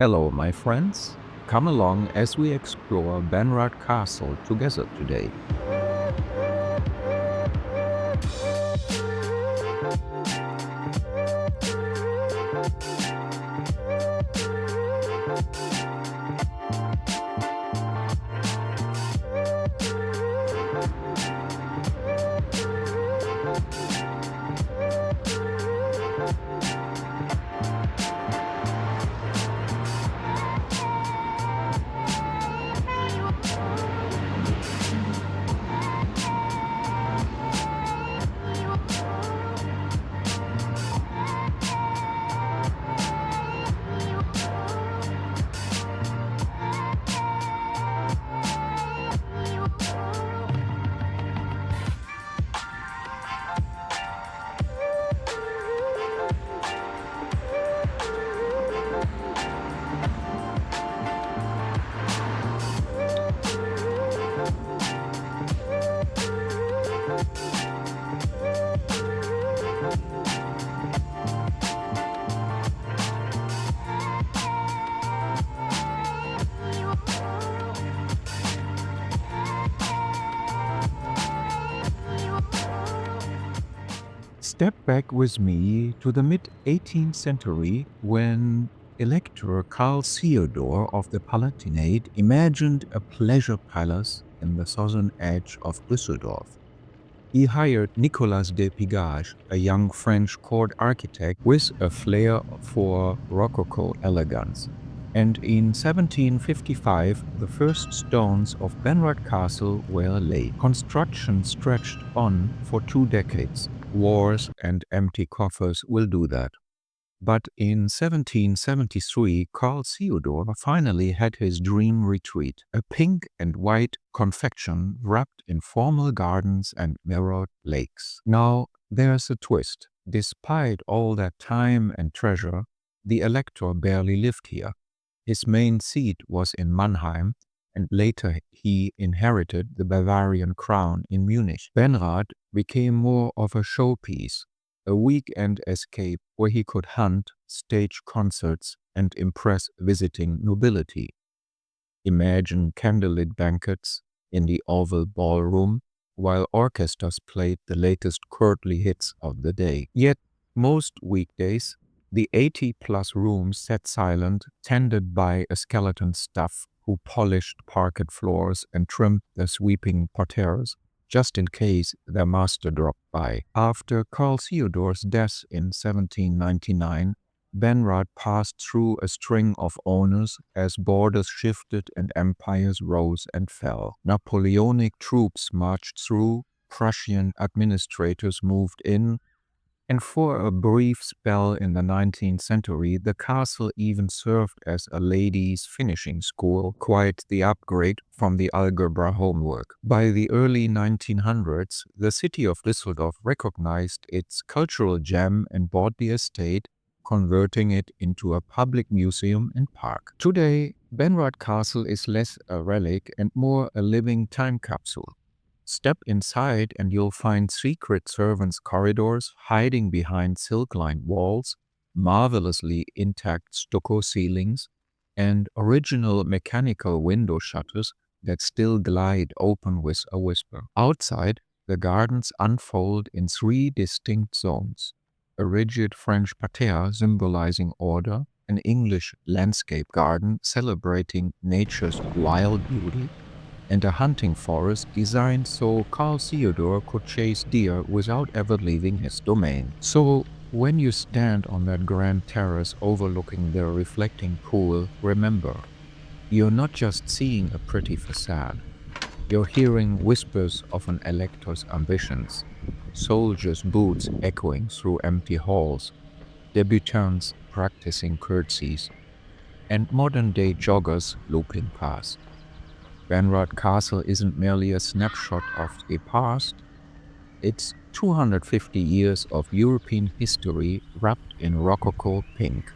Hello, my friends. Come along as we explore Benrath Castle together today. Step back with me to the mid-18th century when Elector Karl Theodor of the Palatinate imagined a pleasure palace in the southern edge of Düsseldorf. He hired Nicolas de Pigage, a young French court architect with a flair for Rococo elegance. And in 1755, the first stones of Benrath Castle were laid. Construction stretched on for 2 decades. Wars and empty coffers will do that. But in 1773, Karl Theodor finally had his dream retreat, a pink and white confection wrapped in formal gardens and mirrored lakes. Now, there's a twist. Despite all that time and treasure, the Elector barely lived here. His main seat was in Mannheim, and later he inherited the Bavarian crown in Munich. Benrath became more of a showpiece, a weekend escape where he could hunt, stage concerts, and impress visiting nobility. Imagine candlelit banquets in the oval ballroom while orchestras played the latest courtly hits of the day. Yet, most weekdays, the 80-plus rooms sat silent, tended by a skeleton staff who polished parquet floors and trimmed the sweeping parterres, just in case their master dropped by. After Karl Theodor's death in 1799, Benrath passed through a string of owners as borders shifted and empires rose and fell. Napoleonic troops marched through, Prussian administrators moved in, and for a brief spell in the 19th century, the castle even served as a ladies' finishing school, quite the upgrade from the algebra homework. By the early 1900s, the city of Düsseldorf recognized its cultural gem and bought the estate, converting it into a public museum and park. Today, Benrath Castle is less a relic and more a living time capsule. Step inside and you'll find secret servants' corridors hiding behind silk-lined walls, marvelously intact stucco ceilings, and original mechanical window shutters that still glide open with a whisper. Outside, the gardens unfold in 3 distinct zones: a rigid French parterre symbolizing order, an English landscape garden celebrating nature's wild beauty, and a hunting forest designed so Karl Theodor could chase deer without ever leaving his domain. So, when you stand on that grand terrace overlooking the reflecting pool, remember, you're not just seeing a pretty facade. You're hearing whispers of an elector's ambitions, soldiers' boots echoing through empty halls, debutantes practicing curtsies, and modern-day joggers looping past. Benrath Castle isn't merely a snapshot of the past, it's 250 years of European history wrapped in Rococo pink.